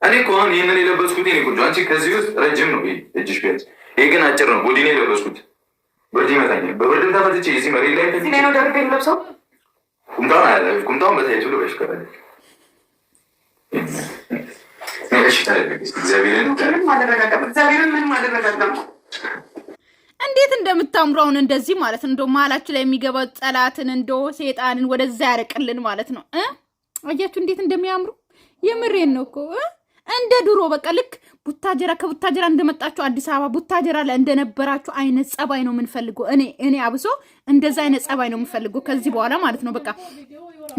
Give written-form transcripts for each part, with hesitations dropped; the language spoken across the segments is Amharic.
እኔ እኮ አሁን ይህንን የለበስኩት እኔ ቆንጆ፣ አንቺ ከዚህ ውስጥ ረጅም ነው እጅሽ ቢያንስ፣ ይሄ ግን አጭር ነው። ቦዲ ነው የለበስኩት። ብርድ ይመታኛል። በብርድም ተመትቼ እዚህ መሬት ላይ ነው ደርቤ የምለብሰው። ቁምጣውን አለ ቁምጣውን በታይቱ ልበሽ ከበደ እግዚአብሔርን ምንም አደረጋገም እንዴት እንደምታምሩ አሁን እንደዚህ ማለት ነው። እንደው መሀላችሁ ላይ የሚገባው ጠላትን እንደው ሴጣንን ወደዛ ያርቅልን ማለት ነው። አያችሁ እንዴት እንደሚያምሩ የምሬን ነው እኮ እንደ ድሮ በቃ ልክ ቡታጀራ ከቡታጀራ እንደመጣችሁ አዲስ አበባ ቡታጀራ ላይ እንደነበራችሁ አይነት ጸባይ ነው የምንፈልገው። እኔ አብሶ እንደዛ አይነት ጸባይ ነው የምንፈልገው ከዚህ በኋላ ማለት ነው። በቃ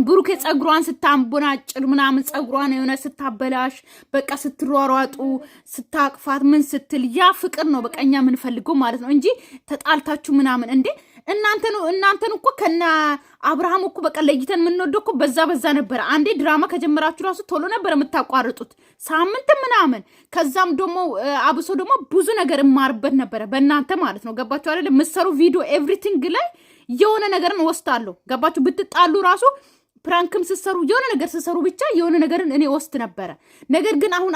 ብሩኬ ጸጉሯን ስታምቦናጭር ምናምን ጸጉሯን የሆነ ስታበላሽ በቃ ስትሯሯጡ ስታቅፋት ምን ስትል ያ ፍቅር ነው በቃ እኛ የምንፈልገው ማለት ነው እንጂ ተጣልታችሁ ምናምን እንዴ እናንተን እኮ ከና አብርሃም እኮ በቃ ለይተን የምንወደው እኮ በዛ ነበረ። አንዴ ድራማ ከጀመራችሁ ራሱ ቶሎ ነበር የምታቋርጡት ሳምንት ምናምን። ከዛም ደግሞ አብሶ ደግሞ ብዙ ነገር እማርበት ነበረ በእናንተ ማለት ነው። ገባችሁ አይደል? የምትሰሩ ቪዲዮ ኤቭሪቲንግ ላይ የሆነ ነገርን ወስዳለሁ። ገባችሁ? ብትጣሉ ራሱ ፕራንክም ስትሰሩ የሆነ ነገር ስትሰሩ ብቻ የሆነ ነገርን እኔ ወስድ ነበረ። ነገር ግን አሁን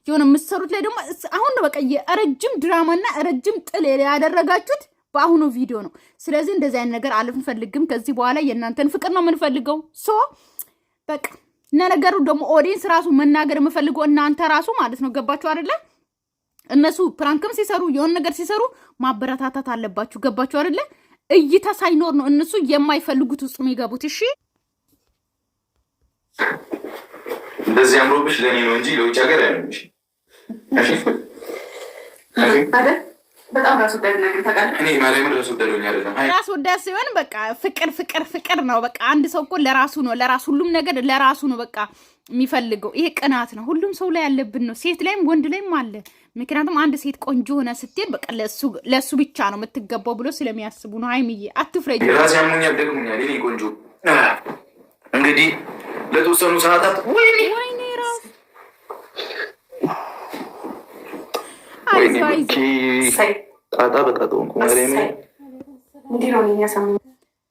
የሆነ የምትሰሩት ላይ ደግሞ አሁን ነው በቃ የረጅም ድራማና ረጅም ጥል ያደረጋችሁት በአሁኑ ቪዲዮ ነው። ስለዚህ እንደዚህ አይነት ነገር አልፈልግም። ከዚህ በኋላ የእናንተን ፍቅር ነው የምንፈልገው። በቃ እና ነገሩ ደግሞ ኦዲየንስ ራሱ መናገር የምፈልገው እናንተ ራሱ ማለት ነው። ገባችሁ አይደለ? እነሱ ፕራንክም ሲሰሩ የሆነ ነገር ሲሰሩ ማበረታታት አለባችሁ። ገባችሁ አይደለ? እይታ ሳይኖር ነው እነሱ የማይፈልጉት ውስጥ የሚገቡት። እሺ እንደዚህ አምሮብሽ ለኔ ነው እንጂ ለውጭ ሀገር አይሆንሽ። እሺ አይደል? በጣም ራስ ወዳድ ነገር ታውቃለህ። እኔ ማርያምን ራስ ወዳድኛ አይደለም። ራስ ወዳድ ሲሆን በቃ ፍቅር ነው። በቃ አንድ ሰው እኮ ለራሱ ነው ሁሉም ነገር ለራሱ ነው በቃ የሚፈልገው። ይሄ ቅናት ነው ሁሉም ሰው ላይ ያለብን ነው። ሴት ላይም ወንድ ላይም አለ። ምክንያቱም አንድ ሴት ቆንጆ ሆነ ስትሄድ በቃ ለሱ ብቻ ነው የምትገባው ብሎ ስለሚያስቡ ነው። ሃይሚዬ አትፍረጂ። ራስ ያሙኛል ደግሞኛል። እኔ ቆንጆ እንግዲህ ለተወሰኑ ሰዓታት ወይኔ ራስ ጣጣ በጣጣ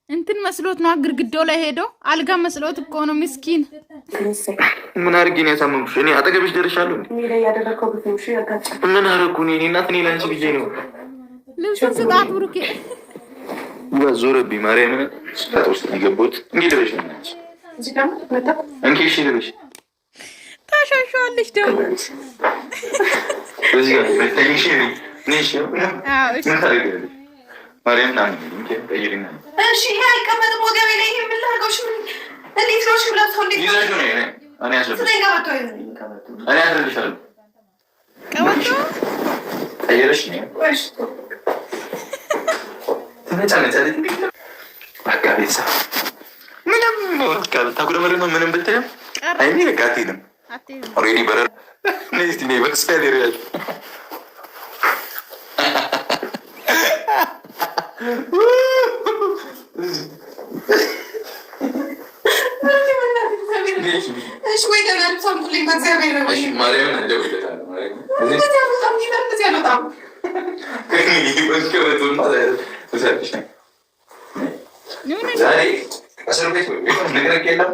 እንትን መስሎት ነው ግድግዳው ላይ ሄዶ አልጋ መስሎት እኮ ነው። ምስኪን ምን አድርጌ ነው ያሳመምኩሽ? እኔ አጠገብሽ ደርሻለሁ። ምን አደረኩ እኔ? እናት እኔ ላንቺ ብዬ ነው። ልብሱን ስጣት ብሩኬ። ዞረብኝ ማርያምን ስጣት ውስጥ የገቡት እንግዲህ ደረሽ ነው እንኪ እሺ ደረሽ ታሻሻለሽ ደግሞ እዚህ ጋር በተኝሽ ነሽ ምን ታደርጊያለሽ? ማርያም ና ቀይሪና እሺ ይሄ አይቀመጥም ወገቤ ላይ ይሄ ምን ላድርገውሽ? እንዴት ነው ሽብላ ሰው እንዴት ይዘሽ ነው እኔ አስረዳሻለሁ። ቀወቶ ቀይረሽ ነው ወይስ ተነጫነጫለሽ? በቃ ቤተሰብ ምንም በቃ ታጉረመረመ ምንም ብትልም አይኔ በቃ አትሄድም። ኦልሬዲ በረር ነስቲ ነው በስፋት ይሪያል እሺ ወይ ደህና ልትሰሙልኝ በእግዚአብሔር ነው። እሺ ማርያምን እንደውልታለሁ ማርያምን እዚህ በጣም ይደርስ ያለጣም ዛሬ እስር ቤት ነገር የለም።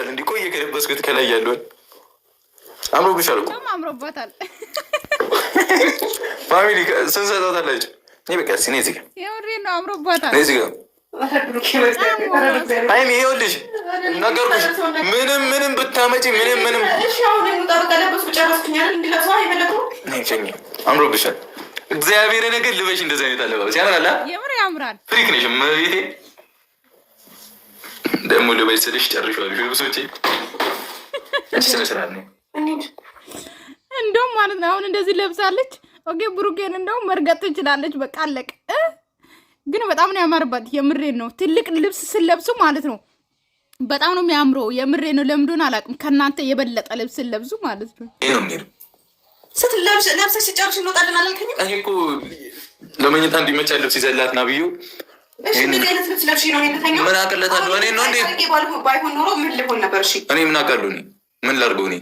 እንዲቆየ ከለበስኩት ከላይ ያለውን አምሮብሻል እኮ አምሮባታል። ፋሚሊ ስንሰጣታላችሁ በቃ ሲኔ ዚጋ ነው አምሮባታል። ዚጋ አይም ይኸውልሽ ነገርኩሽ። ምንም ብታመጪ ምንም አምሮብሻል። እግዚአብሔር ነገር ልበሽ እንደዚህ አይነት አለባበስ ያምራል። የምር ያምራል። ፍሪክ ነሽ እመቤቴ። ደግሞ ልበሽ ስልሽ ጨርሻለሁ ልብሶቼ ስነስርዓት ነው እንደውም ማለት ነው። አሁን እንደዚህ ለብሳለች። ኦኬ ብሩኬን እንደውም መርገጥ ትችላለች። በቃ አለቅ። ግን በጣም ነው ያማርባት። የምሬን ነው። ትልቅ ልብስ ስለብሱ ማለት ነው በጣም ነው የሚያምረው። የምሬን ነው። ለምዶን አላውቅም። ከናንተ የበለጠ ልብስ ለብሱ ማለት ነው። ስትለብሽ ለብሰሽ ጨርሽ እንወጣለን አላልከኝም? እኔ እኮ ለመኝታ እንዲመቻ ልብስ ይዘላት ና ብዬው እሺ ምን አይነት ልብስ ለብሽ ነው የምተኛው? ምን አቀለታለሁ እኔ ነው እንዴ? ባይሆን ኖሮ ምን ልሆን ነበር? እሺ እኔ ምን አውቃለሁ? እኔ ምን ላድርገው እኔ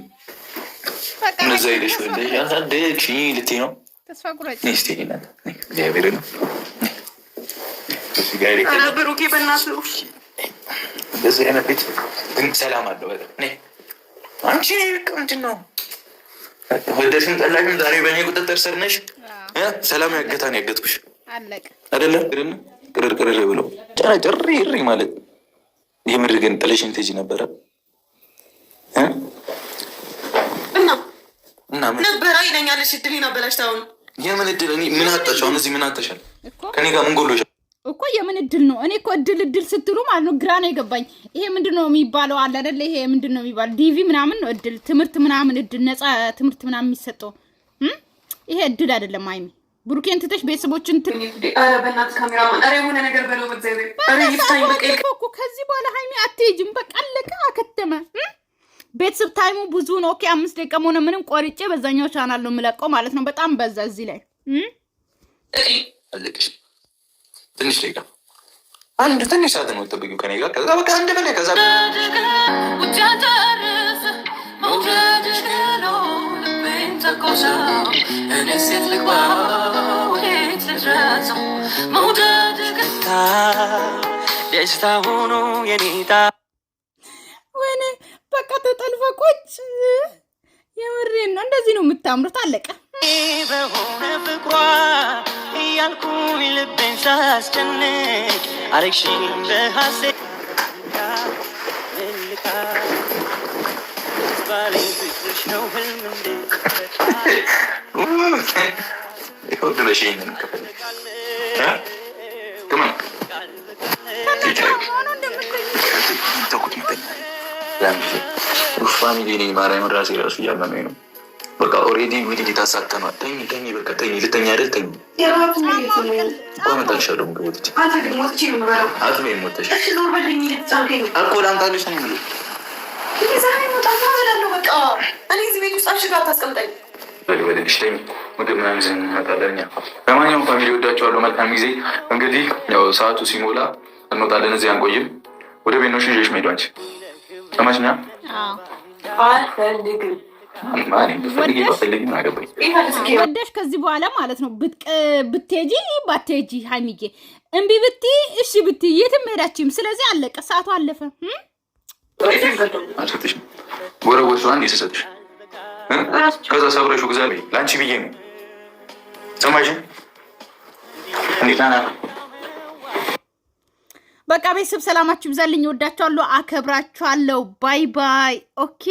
እነዛ ሄደሽ ያሳደግሽ ልትይ ነው? ተስፋ ቁረጭ እግዚአብሔር ነው ብሩኬ በእናትህ እንደዚህ አይነት ቤት ግን ሰላም አለው። አንቺ ምንድን ነው ወደሽም ጠላሽም ዛሬ በእኔ ቁጥጥር ስር ነሽ። ሰላም ያገታን ያገጥኩሽ አይደለም። ቅርር ብለው ጭሪ ማለት የምር ግን ጥለሽኝ ትሄጂ ነበረ እና ነበረ ይለኛለሽ። እድሌን አበላሽተው ነው። የምን እድል? እኔ ምን አጣሽ? አሁን እዚህ ምን አጣሻል? ከኔ ጋር ምን ጎሎሻል እኮ? የምን እድል ነው? እኔ እኮ እድል ስትሉ ማለት ነው ግራ ነው የገባኝ። ይሄ ምንድን ነው የሚባለው? አለ አይደለ? ይሄ ምንድን ነው የሚባለው? ዲቪ ምናምን ነው እድል፣ ትምህርት ምናምን እድል፣ ነፃ ትምህርት ምናምን የሚሰጠው ይሄ እድል አይደለም። አይሚ ብሩኬን ትተሽ ቤተሰቦችን በእናትህ ካሜራማን ኧረ የሆነ ነገር በለው በእግዚአብሔር። ኧረ ይፍታኝ በቃ እኮ ከዚህ በኋላ ሃይሚ አትሄጂም። በቃ አለቀ፣ አከተመ። ቤተሰብ ታይሙ ብዙ ነው። ኦኬ 5 ደቂቃ ሆነ። ምንም ቆርጬ በዛኛው ቻናል ነው የምለቀው ማለት ነው። በጣም በዛ እዚህ ላይ አለቅሽ። ትንሽ ደቂቃ አንድ ትንሽ ሰዓት ነው የምትጠብቂው ከኔ ጋር። ከዛ በቃ አንድ በላይ ከዛ ደስታ ሆኖ የኔታ ወይኔ በቃ ተጠልፈ ቁጭ። የምሬን ነው። እንደዚህ ነው የምታምሩት። አለቀ በሆነ ፍቅሯ እያልኩኝ ልቤን ሳስጨንቅ አረግሽኝ በሐሴት ባለኝ ፍቅርሽ ነው ህልም ፋሚሊ ነኝ። ማርያም ራሴ ራሱ እያመመኝ ነው። በቃ ኦልሬዲ እንግዲህ ታሳተኗል። ተኝ በቃ ተኝ። ልተኛ አይደል? ተኝ መጣልሻለሁ። ምግቦች አትበይም ሞተሽ እኮ ላምጣልሽ ነው የምልህ። ወደሽ ተኝ። ምግብ ምናምን ይዘን እንመጣለን እኛ። ለማንኛውም ፋሚሊ ወዳቸዋለሁ። መልካም ጊዜ። እንግዲህ ያው ሰዓቱ ሲሞላ እንወጣለን። እዚህ አንቆይም። ወደ ቤት ነው ሽሽ ሄዱ። አንቺ ሰማሽኛ? አልፈልግም ወደሽ ከዚህ በኋላ ማለት ነው ብትሄጂ ባትሄጂ ሃይሚዬ እምቢ ብትይ እሺ ብትይ የትም ሄዳችም። ስለዚህ አለቀ፣ ሰዓቱ አለፈ። አልሰጥሽም። ወረወርሽ አንድ የሰሰጥሽ ከዛ ሰብረሽው ግዛ ለአንቺ ብዬ ነው። ሰማሽ? በቃ ቤተሰብ ሰላማችሁ ይብዛልኝ። ወዳችኋለሁ፣ አከብራችኋለሁ። ባይ ባይ። ኦኬ